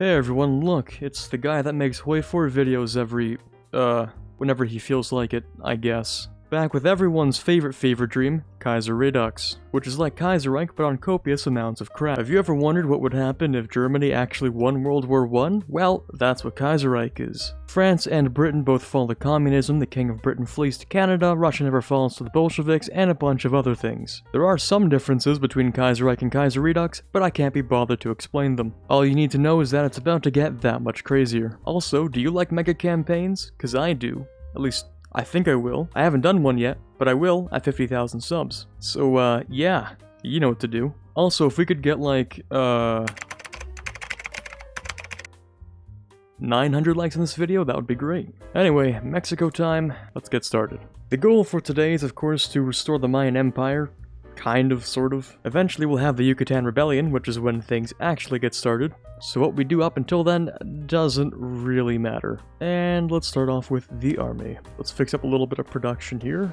Hey everyone, look, it's the guy that makes HOI4 videos every, whenever he feels like it, I guess. Back with everyone's favorite dream, Kaiserredux, which is like Kaiserreich but on copious amounts of crap. Have you ever wondered what would happen if Germany actually won World War I? Well, that's what Kaiserreich is. France and Britain both fall to communism, the King of Britain flees to Canada, Russia never falls to the Bolsheviks, and a bunch of other things. There are some differences between Kaiserreich and Kaiserredux, but I can't be bothered to explain them. All you need to know is that it's about to get that much crazier. Also, do you like mega campaigns? 'Cause I do. At least, I think I will. I haven't done one yet, but I will at 50,000 subs. So, yeah, you know what to do. Also, if we could get like, 900 likes in this video, that would be great. Anyway, Mexico time, let's get started. The goal for today is, of course, to restore the Mayan Empire. Kind of, sort of. Eventually we'll have the Yucatan Rebellion, which is when things actually get started. So what we do up until then doesn't really matter. And let's start off with the army. Let's fix up a little bit of production here.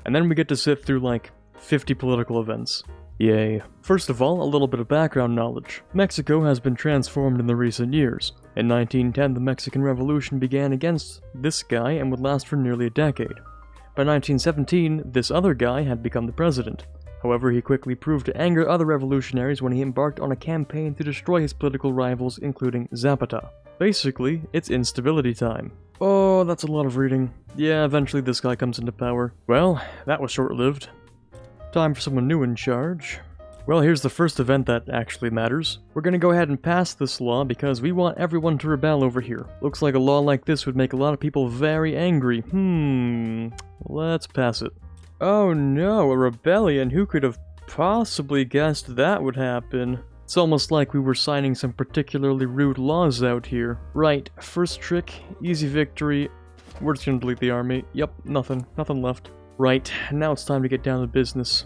And then we get to sit through like 50 political events. Yay. First of all, a little bit of background knowledge. Mexico has been transformed in the recent years. In 1910, the Mexican Revolution began against this guy and would last for nearly a decade. By 1917, this other guy had become the president. However, he quickly proved to anger other revolutionaries when he embarked on a campaign to destroy his political rivals, including Zapata. Basically, it's instability time. Oh, that's a lot of reading. Yeah, eventually this guy comes into power. Well, that was short-lived. Time for someone new in charge. Well, here's the first event that actually matters. We're gonna go ahead and pass this law because we want everyone to rebel over here. Looks like a law like this would make a lot of people very angry. Let's pass it. Oh no, a rebellion? Who could have possibly guessed that would happen? It's almost like we were signing some particularly rude laws out here. Right, first trick, easy victory. We're just gonna delete the army. Yep, nothing left. Right, now it's time to get down to business.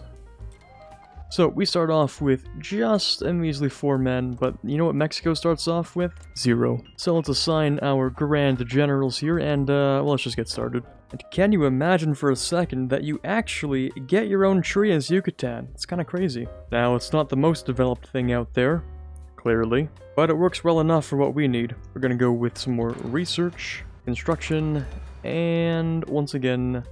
So, we start off with just a measly 4 men, but you know what Mexico starts off with? 0. So let's assign our grand generals here, and well, let's just get started. And can you imagine for a second that you actually get your own tree as Yucatan? It's kinda crazy. Now, it's not the most developed thing out there, clearly, but it works well enough for what we need. We're gonna go with some more research, construction, and once again,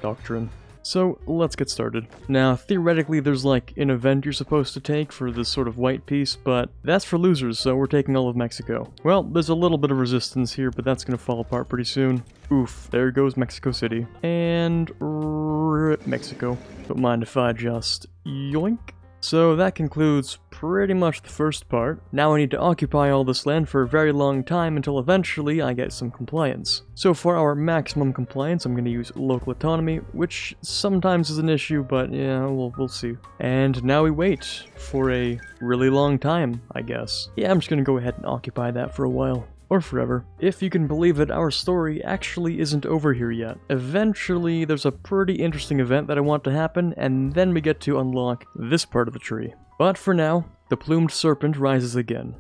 Doctrine. So, let's get started. Now, theoretically, there's like an event you're supposed to take for this sort of white piece, but that's for losers, so we're taking all of Mexico. Well, there's a little bit of resistance here, but that's gonna fall apart pretty soon. Oof, there goes Mexico City. And rip Mexico. Don't mind if I just yoink. So that concludes pretty much the first part. Now I need to occupy all this land for a very long time until eventually I get some compliance. So for our maximum compliance, I'm going to use local autonomy, which sometimes is an issue, but yeah, we'll see. And now we wait for a really long time, I guess. Yeah, I'm just going to go ahead and occupy that for a while. Or forever. If you can believe it, our story actually isn't over here yet. Eventually, there's a pretty interesting event that I want to happen, and then we get to unlock this part of the tree. But for now, the plumed serpent rises again.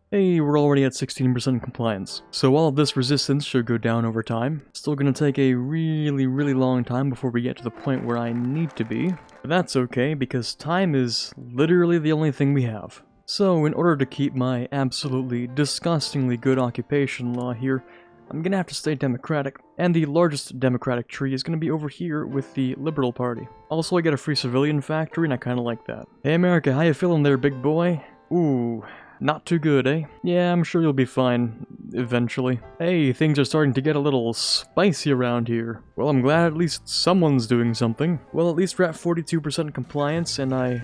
Hey, we're already at 16% compliance. So all of this resistance should go down over time. Still gonna take a really long time before we get to the point where I need to be. But that's okay, because time is literally the only thing we have. So, in order to keep my absolutely disgustingly good occupation law here, I'm gonna have to stay democratic, and the largest democratic tree is gonna be over here with the Liberal Party. Also, I get a free civilian factory, and I kinda like that. Hey America, how you feeling there, big boy? Ooh, not too good, eh? Yeah, I'm sure you'll be fine, eventually. Hey, things are starting to get a little spicy around here. Well, I'm glad at least someone's doing something. Well, at least we're at 42% compliance, and I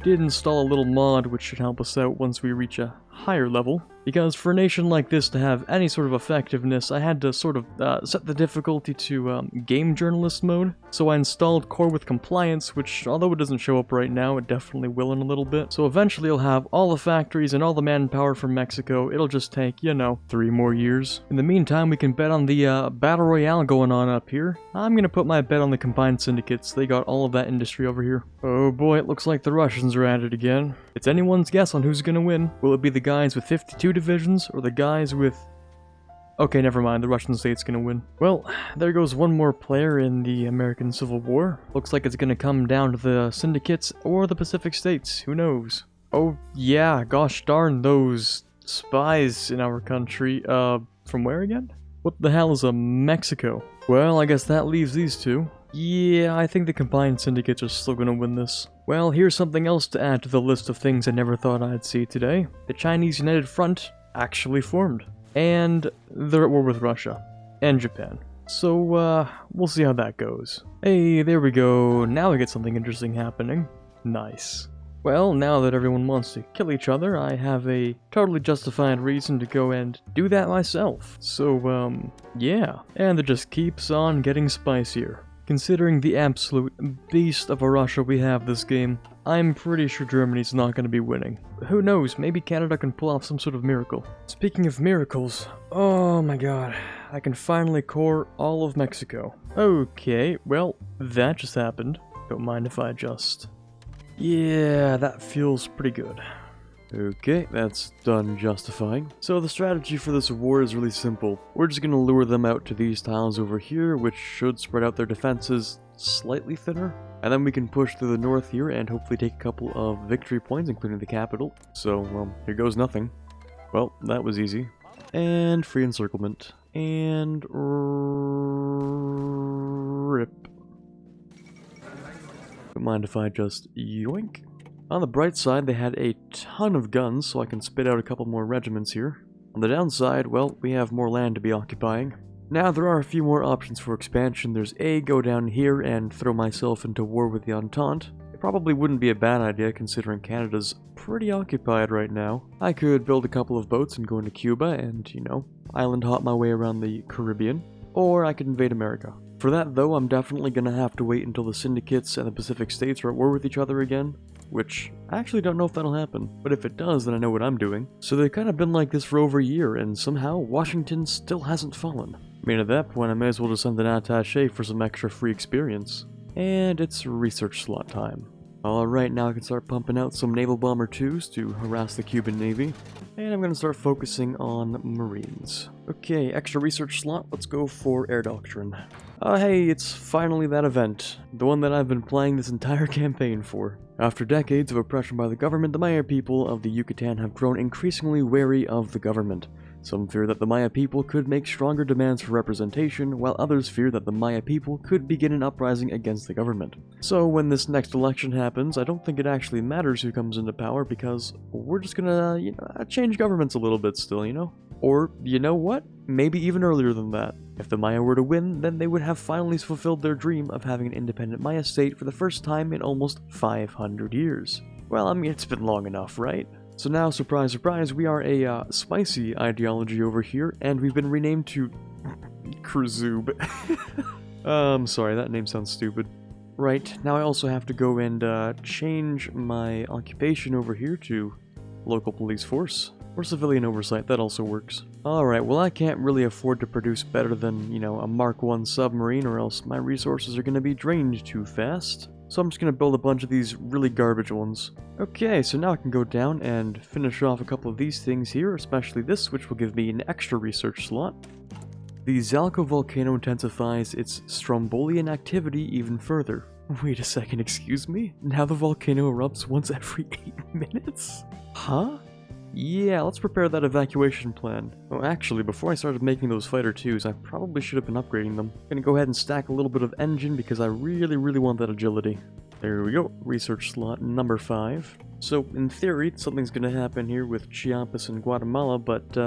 did install a little mod which should help us out once we reach a higher level. Because for a nation like this to have any sort of effectiveness, I had to sort of set the difficulty to game journalist mode. So I installed Quarbit compliance, which although it doesn't show up right now, it definitely will in a little bit. So eventually I'll have all the factories and all the manpower from Mexico. It'll just take, you know, 3 more years. In the meantime, we can bet on the Battle Royale going on up here. I'm gonna put my bet on the combined syndicates. They got all of that industry over here. Oh boy, it looks like the Russians are at it again. It's anyone's guess on who's gonna win. Will it be the guys with 52 divisions, or the guys with... Okay, never mind, the Russian state's gonna win. Well, there goes one more player in the American Civil War. Looks like it's gonna come down to the syndicates or the Pacific states, who knows? Oh, yeah, gosh darn those spies in our country. From where again? What the hell is a Mexico? Well, I guess that leaves these two. Yeah, I think the combined syndicates are still gonna win this. Well, here's something else to add to the list of things I never thought I'd see today. The Chinese United Front actually formed. And they're at war with Russia. And Japan. So, we'll see how that goes. Hey, there we go. Now we get something interesting happening. Nice. Well, now that everyone wants to kill each other, I have a totally justified reason to go and do that myself. So, yeah. And it just keeps on getting spicier. Considering the absolute beast of a Russia we have this game, I'm pretty sure Germany's not going to be winning. Who knows, maybe Canada can pull off some sort of miracle. Speaking of miracles, oh my god, I can finally core all of Mexico. Okay, well, that just happened. Don't mind if I adjust. Yeah, that feels pretty good. Okay, that's done justifying. So the strategy for this war is really simple. We're just gonna lure them out to these tiles over here, which should spread out their defenses slightly thinner. And then we can push through the north here and hopefully take a couple of victory points, including the capital. So, well, here goes nothing. Well, that was easy. And free encirclement. And rip. Don't mind if I just yoink. On the bright side, they had a ton of guns, so I can spit out a couple more regiments here. On the downside, well, we have more land to be occupying. Now, there are a few more options for expansion. There's A, go down here and throw myself into war with the Entente. It probably wouldn't be a bad idea considering Canada's pretty occupied right now. I could build a couple of boats and go into Cuba and, you know, island hop my way around the Caribbean. Or I could invade America. For that, though, I'm definitely gonna have to wait until the syndicates and the Pacific states are at war with each other again. Which, I actually don't know if that'll happen, but if it does, then I know what I'm doing. So they've kind of been like this for over a year, and somehow Washington still hasn't fallen. I mean, at that point, I may as well just send an attaché for some extra free experience. And it's research slot time. Alright, now I can start pumping out some Naval Bomber 2s to harass the Cuban Navy. And I'm gonna start focusing on Marines. Okay, extra research slot, let's go for Air Doctrine. Hey, it's finally that event. The one that I've been playing this entire campaign for. After decades of oppression by the government, the Maya people of the Yucatan have grown increasingly wary of the government. Some fear that the Maya people could make stronger demands for representation, while others fear that the Maya people could begin an uprising against the government. So when this next election happens, I don't think it actually matters who comes into power because we're just gonna, change governments a little bit still, you know? Or, you know what? Maybe even earlier than that. If the Maya were to win, then they would have finally fulfilled their dream of having an independent Maya state for the first time in almost 500 years. Well, I mean, it's been long enough, right? So now, surprise, surprise, we are a spicy ideology over here, and we've been renamed to Kruzub. I'm sorry, that name sounds stupid. Right, now I also have to go and change my occupation over here to local police force. Or civilian oversight, that also works. Alright, well I can't really afford to produce better than, a Mark I submarine or else my resources are going to be drained too fast. So I'm just going to build a bunch of these really garbage ones. Okay, so now I can go down and finish off a couple of these things here, especially this, which will give me an extra research slot. The Zalco volcano intensifies its Strombolian activity even further. Wait a second, excuse me? Now the volcano erupts once every 8 minutes? Huh? Yeah, let's prepare that evacuation plan. Oh, actually, before I started making those Fighter 2s, I probably should have been upgrading them. I'm gonna go ahead and stack a little bit of engine because I really want that agility. There we go, research slot number 5. So, in theory, something's gonna happen here with Chiapas and Guatemala, but,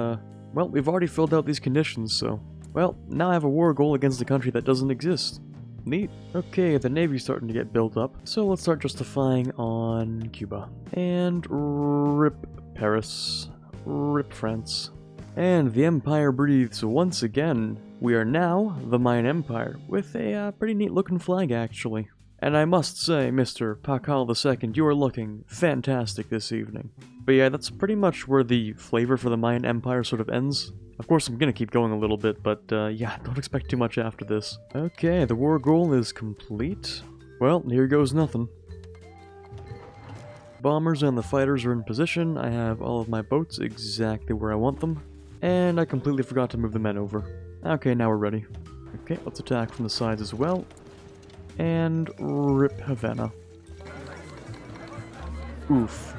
well, we've already filled out these conditions, so... Well, now I have a war goal against a country that doesn't exist. Neat. Okay, the Navy's starting to get built up, so let's start justifying on Cuba. And rip Paris, rip France. And the Empire breathes once again. We are now the Mayan Empire, with a pretty neat looking flag actually. And I must say, Mr. Pakal II, you are looking fantastic this evening. But yeah, that's pretty much where the flavor for the Mayan Empire sort of ends. Of course, I'm gonna keep going a little bit, but yeah, don't expect too much after this. Okay, the war goal is complete. Well, here goes nothing. Bombers and the fighters are in position. I have all of my boats exactly where I want them. And I completely forgot to move the men over. Okay, now we're ready. Okay, let's attack from the sides as well. And rip Havana. Oof.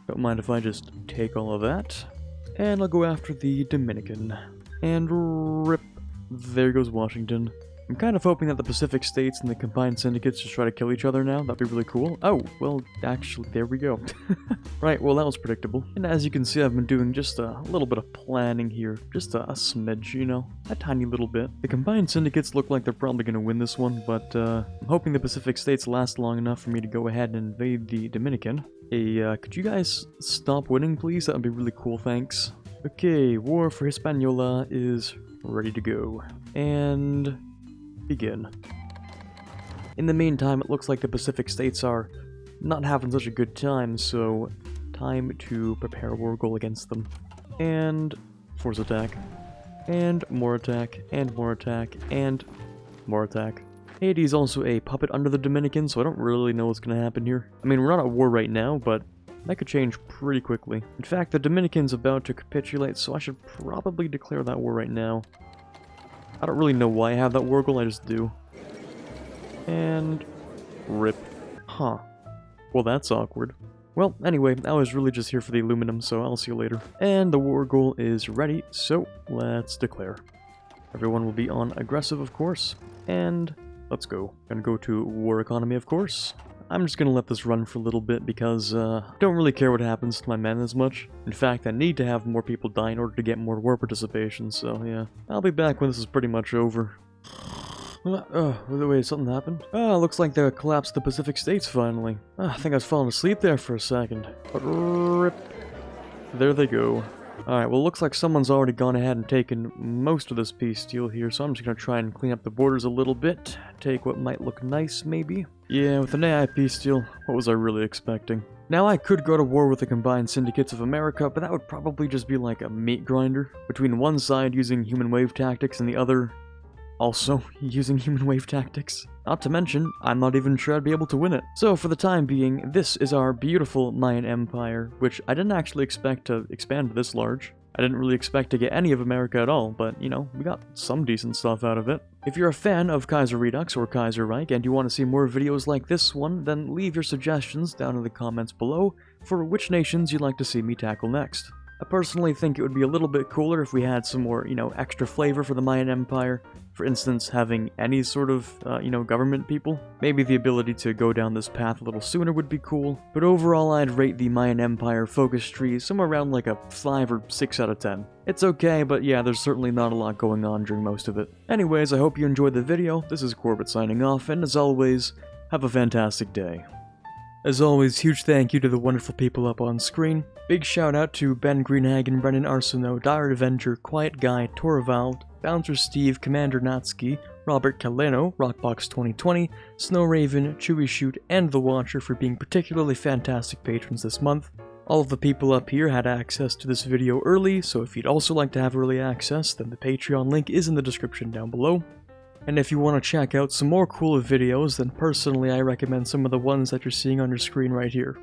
Don't mind if I just take all of that. And I'll go after the Dominican. And rip. There goes Washington. I'm kind of hoping that the Pacific States and the combined syndicates just try to kill each other now. That'd be really cool. Oh, well, actually, there we go. Right, well, that was predictable. And as you can see, I've been doing just a little bit of planning here. Just a smidge, you know, a tiny little bit. The combined syndicates look like they're probably going to win this one, but I'm hoping the Pacific States last long enough for me to go ahead and invade the Dominican. Hey, could you guys stop winning, please? That would be really cool, thanks. Okay, War for Hispaniola is ready to go. And begin. In the meantime, it looks like the Pacific States are not having such a good time, so time to prepare a war goal against them. And force attack. And more attack. And more attack. And more attack. Haiti is also a puppet under the Dominican, so I don't really know what's going to happen here. I mean, we're not at war right now, but that could change pretty quickly. In fact, the Dominican's about to capitulate, so I should probably declare that war right now. I don't really know why I have that war goal, I just do. And rip. Huh. Well, that's awkward. Well, anyway, I was really just here for the aluminum, so I'll see you later. And the war goal is ready, so let's declare. Everyone will be on aggressive, of course. And let's go. Gonna go to war economy, of course. I'm just gonna let this run for a little bit because I don't really care what happens to my men as much. In fact, I need to have more people die in order to get more war participation, so yeah. I'll be back when this is pretty much over. Wait, something happened? Looks like they collapsed the Pacific States finally. I think I was falling asleep there for a second. But rip. There they go. Alright, well, looks like someone's already gone ahead and taken most of this peace steel here, so I'm just gonna try and clean up the borders a little bit. Take what might look nice, maybe. Yeah, with an AI peace steel, what was I really expecting? Now, I could go to war with the combined syndicates of America, but that would probably just be like a meat grinder, between one side using human wave tactics and the other also using human wave tactics. Not to mention, I'm not even sure I'd be able to win it. So for the time being, this is our beautiful Mayan Empire, which I didn't actually expect to expand this large. I didn't really expect to get any of America at all, but, you know, we got some decent stuff out of it. If you're a fan of Kaiserredux or Kaiserreich and you want to see more videos like this one, then leave your suggestions down in the comments below for which nations you'd like to see me tackle next. I personally think it would be a little bit cooler if we had some more, you know, extra flavor for the Mayan Empire. For instance, having any sort of, you know, government people. Maybe the ability to go down this path a little sooner would be cool. But overall, I'd rate the Mayan Empire focus tree somewhere around like a 5 or 6 out of 10. It's okay, but yeah, there's certainly not a lot going on during most of it. Anyways, I hope you enjoyed the video. This is Quarbit signing off, and as always, have a fantastic day. As always, huge thank you to the wonderful people up on screen. Big shout out to Ben Greenhagen, Brennan Arsenault, Dire Avenger, Quiet Guy, Torvald, Bouncer Steve, Commander Natsuki, Robert Caleno, Rockbox 2020, Snow Raven, Chewy Shoot, and The Watcher for being particularly fantastic patrons this month. All of the people up here had access to this video early, so if you'd also like to have early access, then the Patreon link is in the description down below. And if you want to check out some more cool videos, then personally I recommend some of the ones that you're seeing on your screen right here.